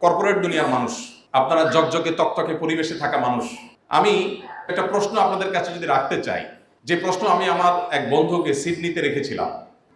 Corporate দুনিয়ার মানুষ, আপনারা জকজকে তকতকে পরিবেশে থাকা মানুষ। আমি একটা প্রশ্ন আপনাদের কাছে যদি রাখতে চাই, যে প্রশ্ন আমি আমার এক বন্ধুকে সিডনিতে রেখেছিলাম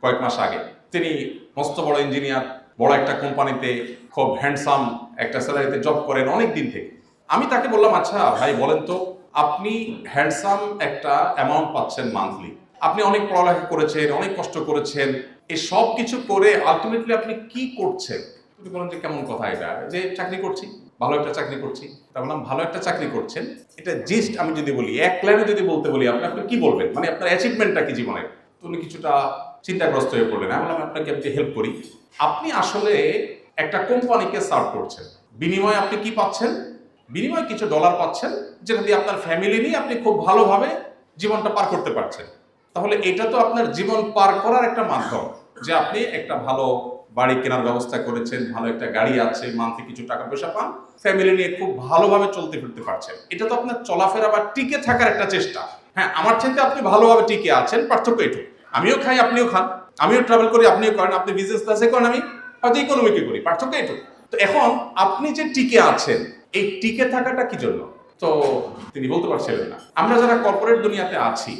কয়েক মাস আগে। তিনি মস্ত বড় ইঞ্জিনিয়ার, বড় একটা কোম্পানিতে খুব হ্যান্ডসাম একটা স্যালারিতে জব করেন অনেক দিন থেকে। আমি তাকে বললাম, আচ্ছা ভাই বলেন তো, আপনি হ্যান্ডসাম একটা অ্যামাউন্ট পাচ্ছেন মান্থলি, আপনি অনেক পড়ালেখা করেছেন, অনেক কষ্ট করেছেন, এই সব কিছু করে আলটিমেটলি আপনি কি করছেন? তুমি বলেন যে কেমন কথা এটা, যে চাকরি করছি, ভালো একটা চাকরি করছি। তা বললাম, ভালো একটা চাকরি করছেন, এটা জিস্ট আমি যদি বলি, এক লাইনে যদি বলতে বলি, আপনি কি বলবেন, মানে আপনার অ্যাচিভমেন্টটা কি জীবনের? তো উনি কিছুটা চিন্তাগ্রস্ত হয়ে পড়লেন। আমি বললাম, আপনাকে আমি হেল্প করি। আপনি আসলে একটা কোম্পানিকে সার্ভ করছেন, বিনিময়ে আপনি কি পাচ্ছেন? বিনিময়ে কিছু ডলার পাচ্ছেন, যেটা দিয়ে আপনার ফ্যামিলি নিয়ে আপনি খুব ভালোভাবে জীবনটা পার করতে পারছেন। তাহলে এটা তো আপনার জীবন পার করার একটা মাধ্যম, যে আপনি একটা ভালো বাড়ি কেনার ব্যবস্থা করেছেন, ভালো একটা গাড়ি আছে, মান্থলি কিছু টাকা পয়সা পান, ফ্যামিলি নিয়ে খুব ভালোভাবে চলতে ফিরতে পারছেন। এটা তো আপনার চলাফেরা বা টিকে থাকার একটা চেষ্টা। হ্যাঁ, আমার চাইতে আপনি ভালোভাবে টিকে আছেন, পার্থক্য এটুকু। আমিও খাই, আপনিও খান, আমিও ট্রাভেল করি, আপনিও করেন, আপনি বিজনেস ক্লাসে করেন, আমি হয়তো ইকোনমিকে করি, পার্থক্য এটুকু। তো এখন আপনি যে টিকে আছেন, এই টিকে থাকাটা কি জন্য? তো তিনি বলতে পারছিলেন না। আমরা যারা কর্পোরেট দুনিয়াতে আছি,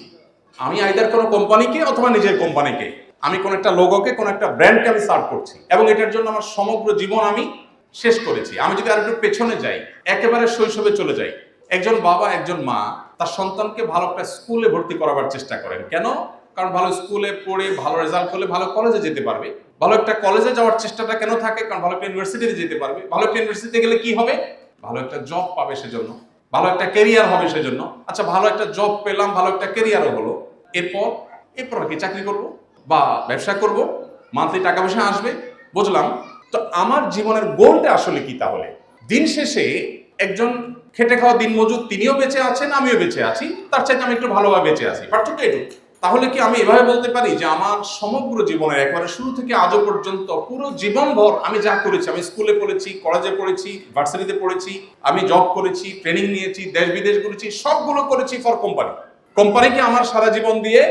আমি আইদার কোনো কোম্পানিকে অথবা নিজের কোম্পানিকে, আমি কোন একটা লোগোকে, কোন একটা ব্র্যান্ডকে আমি সার্ভ করছি, এবং এটার জন্য আমার সমগ্র জীবন আমি শেষ করেছি। আমি যদি আর একটু পেছনে যাই, একেবারে শৈশবে চলে যাই, একজন বাবা, একজন মা তার সন্তানকে ভালো একটা স্কুলে ভর্তি করাবার চেষ্টা করেন। কেন? কারণ ভালো স্কুলে পড়ে ভালো রেজাল্ট করলে ভালো কলেজে যেতে পারবে। ভালো একটা কলেজে যাওয়ার চেষ্টাটা কেন থাকে? কারণ ভালো একটা ইউনিভার্সিটিতে যেতে পারবে। ভালো একটা ইউনিভার্সিটিতে গেলে কি হবে? ভালো একটা জব পাবে, সেজন্য ভালো একটা ক্যারিয়ার হবে সেজন্য। আচ্ছা, ভালো একটা জব পেলাম, ভালো একটা ক্যারিয়ারও হলো, এরপর কি চাকরি করব বা ব্যবসা করব, মান্থলি টাকা পয়সা আসবে, বুঝলাম। তো আমার জীবনের গোলটা আসলে কি? তাহলে দিন শেষে একজন খেটে খাওয়া দিনমজুর, তিনিও বেঁচে আছেন, আমিও বেঁচে আছি, তার চাইতে আমি একটু ভালোভাবে বেঁচে আছি, পার্থক্য এটুকু। তাহলে কি আমি এভাবে বলতে পারি যে আমার সমগ্র জীবনের একেবারে শুরু থেকে আজও পর্যন্ত পুরো জীবনভর আমি যা করেছি, আমি স্কুলে পড়েছি, কলেজে পড়েছি, ভার্সিটিতে পড়েছি, আমি জব করেছি, ট্রেনিং নিয়েছি, দেশ বিদেশ ঘুরেছি, সবগুলো করেছি ফর কোম্পানি। কোম্পানিকে আমার সারা জীবন দিয়ে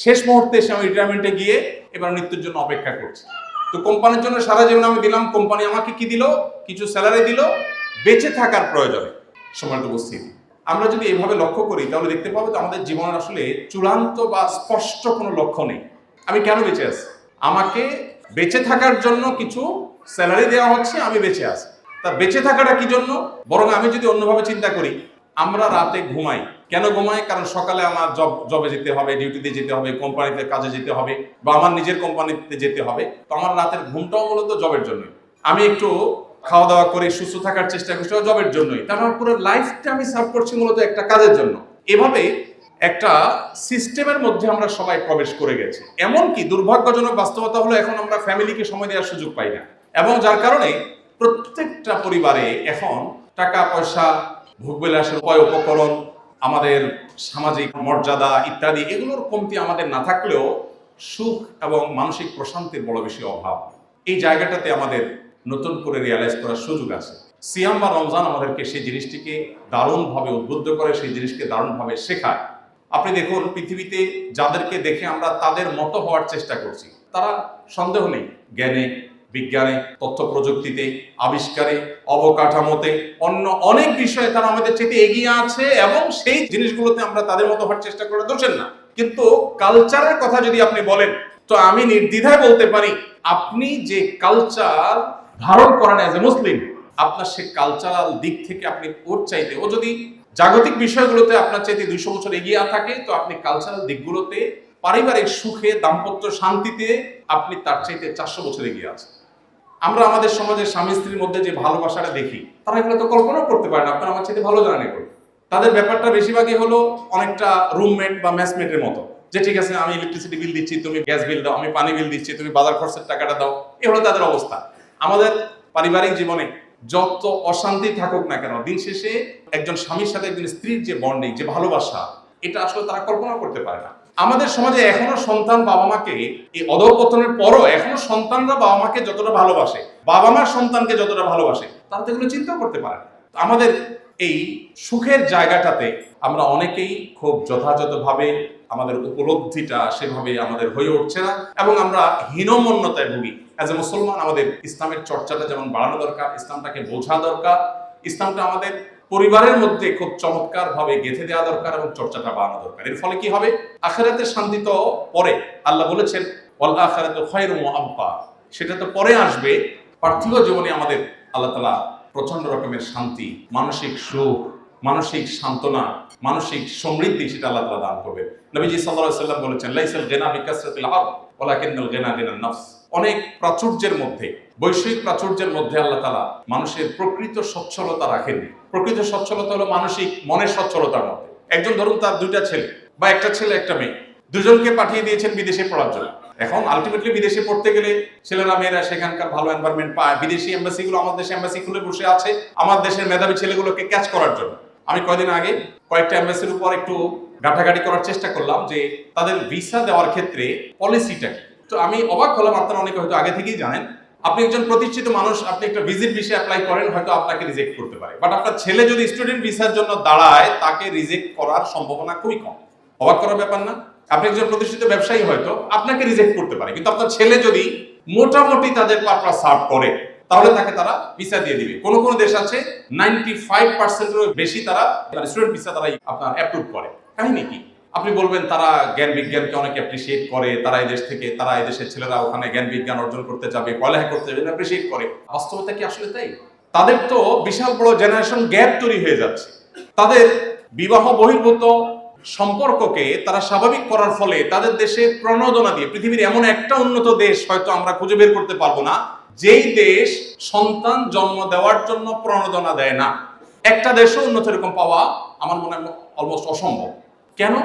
শেষ মুহূর্তে এসে আমি রিটায়ারমেন্টে গিয়ে এবার মৃত্যুর জন্য অপেক্ষা করছি। তো কোম্পানির জন্য সারা জীবন আমি দিলাম, কোম্পানি আমাকে কি দিল? কিছু স্যালারি দিল বেঁচে থাকার প্রয়োজনে। সময়টা উপস্থিতি আমরা যদি এভাবে লক্ষ্য করি, তাহলে দেখতে পাবো যে আমাদের জীবনের আসলে চূড়ান্ত বা স্পষ্ট কোনো লক্ষ্য নেই। আমি কেন বেঁচে আছি? আমাকে বেঁচে থাকার জন্য কিছু স্যালারি দেওয়া হচ্ছে, আমি বেঁচে আছি। তা বেঁচে থাকাটা কি জন্য? বরং আমি যদি অন্যভাবে চিন্তা করি, আমরা রাতে ঘুমাই। কেন ঘুমাই? কারণ সকালে আমার জবে যেতে হবে, ডিউটিতে যেতে হবে, কোম্পানিতে কাজে যেতে হবে, বা আমার নিজের কোম্পানিতে যেতে হবে। তো আমার রাতের ঘুমটাও মূলত জবের জন্যই। আমি একটু খাওয়া দাওয়া করে সুস্থ থাকার চেষ্টা করছি জবের জন্যই। তার আমার পুরো লাইফটা আমি সার্ভ করছি মূলত একটা কাজের জন্য। এভাবে একটা সিস্টেমের মধ্যে আমরা সবাই প্রবেশ করে গেছি। এমনকি দুর্ভাগ্যজনক বাস্তবতা হলো, এখন আমরা ফ্যামিলিকে সময় দেওয়ার সুযোগ পাই না, এবং যার কারণে প্রত্যেকটা পরিবারে এখন টাকা পয়সা, ভোগবিলাসের উপায় উপকরণ, আমাদের সামাজিক মর্যাদা ইত্যাদি, এগুলোর কমতি আমাদের না থাকলেও সুখ এবং মানসিক প্রশান্তির বড় বেশি অভাব। এই জায়গাটাতে আমাদের নতুন করে রিয়ালাইজ করার সুযোগ আছে। সিয়াম বা রমজান আমাদেরকে সেই জিনিসটিকে দারুণভাবে উদ্বুদ্ধ করে, সেই জিনিসকে দারুণভাবে শেখায়। আপনি দেখুন, পৃথিবীতে যাদেরকে দেখে আমরা তাদের মতো হওয়ার চেষ্টা করছি, তারা সন্দেহ নেই জ্ঞানে, বিজ্ঞানে, তথ্য প্রযুক্তিতে, আবিষ্কারে, অবকাঠামোতে, অন্য অনেক বিষয়ে তারা আমাদের চেয়ে এগিয়ে আছে, এবং সেই জিনিসগুলোতে আমরা তাদের মতো হওয়ার চেষ্টা করে দোষেন না। কিন্তু কালচারের কথা যদি আপনি বলেন, তো আমি নির্দ্বিধায় বলতে পারি, আপনি যে কালচার ধারণ করেন অ্যাজ এ মুসলিম, আপনার সে কালচারাল দিক থেকে আপনি ওর চাইতে, ও যদি জাগতিক বিষয়গুলোতে আপনার চাইতে 200 বছর এগিয়ে থাকে, তো আপনি কালচারাল দিকগুলোতে, পারিবারিক সুখে, দাম্পত্য শান্তিতে আপনি তার চাইতে 400 বছর এগিয়ে আছেন। আমরা আমাদের সমাজে স্বামী স্ত্রীর মধ্যে যে ভালোবাসাটা দেখি, তারা এগুলো তো কল্পনাও করতে পারে না। আপনারা আমার চাইতে ভালো জানেন এগুলো। তাদের ব্যাপারটা বেশিরভাগই হলো অনেকটা রুমমেট বা ম্যাচমেটের মতো, যে ঠিক আছে আমি ইলেকট্রিসিটি বিল দিচ্ছি, তুমি গ্যাস বিল দাও, আমি পানি বিল দিচ্ছি, তুমি বাজার খরচের টাকাটা দাও। এ হলো তাদের অবস্থা। আমাদের পারিবারিক জীবনে যত অশান্তি থাকুক না কেন, দিন শেষে একজন স্বামীর সাথে একজন স্ত্রীর যে বন্ডিং, যে ভালোবাসা, এটা আসলে তারা কল্পনা করতে পারে না। আমাদের সমাজে এখনো সন্তান বাবা মাকে, এই অধঃপতনের পরও এখনো সন্তানরা বাবা মাকে যতটা ভালোবাসে, বাবা মার সন্তানকে যতটা ভালোবাসে, তারা তো এগুলো চিন্তা করতে পারে না। আমাদের এই সুখের জায়গাটাতে আমরা অনেকেই খুব যথাযথভাবে আমাদের উপলব্ধিটা সেভাবে আমাদের হয়ে উঠছে না এবং আমরা হীনমন্যতায় ভুগি। অ্যাজ এ মুসলমান আমাদের ইসলামের চর্চাটা যেমন বাড়ানো দরকার, ইসলামটাকে বোঝা দরকার, ইসলামটা আমাদের পরিবারের মধ্যে খুব চমৎকার ভাবে গেঁথে দেওয়া দরকার এবং চর্চাটা বাড়ানো দরকার। এর ফলে কি হবে? আখিরাতের শান্তি তো পরে, আল্লাহ বলেছেন ওয়াল আখিরাতু খায়রুম ওয়া আবকা, সেটা তো পরে আসবে। পার্থিব জীবনে আমাদের আল্লাহ তাআলা প্রচন্ড রকমের শান্তি, মানসিক সুখ, মানসিক সান্ত্বনা, মানসিক সমৃদ্ধি সেটা আল্লাহ তাআলা দান করবে। নবীজি সাল্লাল্লাহু আলাইহি ওয়াসাল্লাম বলেছেন লাইসাল গিনা বিকাসরাতিল আরদ ওয়ালাকিন্নাল গিনা গিনান নফস। অনেক প্রাচুর্যের মধ্যে, বৈশ্বিক প্রাচুর্যের মধ্যে আল্লাহ তাআলা মানুষের প্রকৃত সচ্ছলতা রাখেননি। প্রকৃত সচ্ছলতা হলো মানসিক মনের সচ্ছলতার মধ্যে। একজন ধরুন তার দুইটা ছেলে বা একটা ছেলে একটা মেয়ে, দুজনকে পাঠিয়ে দিয়েছেন বিদেশে পড়ার জন্য। এখন আলটিমেটলি বিদেশে পড়তে গেলে ছেলেরা মেয়েরা সেখানকার ভালো এনভায়রনমেন্ট পায়। বিদেশি এম্বাসিগুলো আমাদের দেশে এম্বাসি খুলে বসে আছে আমার দেশের মেধাবী ছেলেগুলোকে ক্যাচ করার জন্য। আমি কয়েকদিন আগে কয়েকটা এম্বাসির উপর একটু ঘাটাঘাটি করার চেষ্টা করলাম যে তাদের ভিসা দেওয়ার ক্ষেত্রে পলিসিটা কি। তো আমি অবাক হলাম, আপনারা অনেকে হয়তো আগে থেকেই জানেন, আপনি একজন প্রতিষ্ঠিত মানুষ, আপনি একটা ভিজিট ভিসা অ্যাপ্লাই করেন, হয়তো আপনাকে রিজেক্ট করতে পারে, বাট আপনার ছেলে যদি স্টুডেন্ট ভিসার জন্য দাঁড়ায় তাকে রিজেক্ট করার সম্ভাবনা খুবই কম। অবাক করার ব্যাপার না? আপনি একজন প্রতিষ্ঠিত ব্যবসায়ী, হয়তো আপনাকে রিজেক্ট করতে পারে, কিন্তু আপনার ছেলে যদি মোটামুটি তাদের পারপাস সার্ভ করে তাহলে তাকে তারা ভিসা দিয়ে দিবে। কোন কোন দেশ আছে 95% বেশি তারা স্টুডেন্ট ভিসা তারা আপনার অ্যাপ্রুভ করে। কাহিনী কি? আপনি বলবেন তারা জ্ঞান বিজ্ঞানকে অনেক অ্যাপ্রিসিয়েট করে, তারা এই দেশ থেকে, তারা এই দেশের ছেলেরা ওখানে জ্ঞান বিজ্ঞান অর্জন করতে যাবে, পড়ালেখা করতে যাবে, অ্যাপ্রিসিয়েট করে। বাস্তবতা কি আসলে তাই? তাদের তো বিশাল বড় জেনারেশন গ্যাপ তৈরি হয়ে যাচ্ছে। তাদের বিবাহ বহির্ভূত সম্পর্ককে তারা স্বাভাবিক করার ফলে তাদের দেশে প্রণোদনা দিয়ে, পৃথিবীর এমন একটা উন্নত দেশ হয়তো আমরা খুঁজে বের করতে পারবো না যেই দেশ সন্তান জন্ম দেওয়ার জন্য প্রণোদনা দেয় না। একটা দেশও উন্নত এরকম পাওয়া আমার মনে হয় অলমোস্ট অসম্ভব। কেন?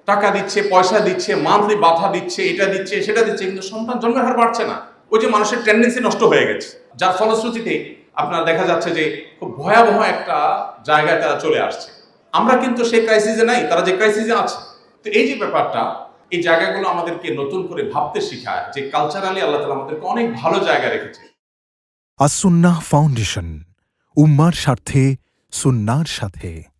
টাকা দিচ্ছে, পয়সা দিচ্ছে, মান্থলি বাধা দিচ্ছে, এটা দিচ্ছে, সেটা দিচ্ছে, কিন্তু সন্তান জন্মের হার বাড়ছে না। ওই যে মানুষের টেন্ডেন্সি নষ্ট হয়ে গেছে, যার ফলশ্রুতিতে আপনার দেখা যাচ্ছে যে খুব ভয়াবহ একটা জায়গায় তারা চলে আসছে। আমরা কিন্তু সেই ক্রাইসিসে নাই, তারা যে ক্রাইসিসে আছে। তো এই যে ব্যাপারটা, এই জায়গাগুলো আমাদেরকে নতুন করে ভাবতে শেখায় যে কালচারালি আল্লাহ তাআলা আমাদেরকে অনেক ভালো জায়গায় রেখেছে। আস-সুন্নাহ ফাউন্ডেশন, উম্মার স্বার্থে সুন্নাহর সাথে।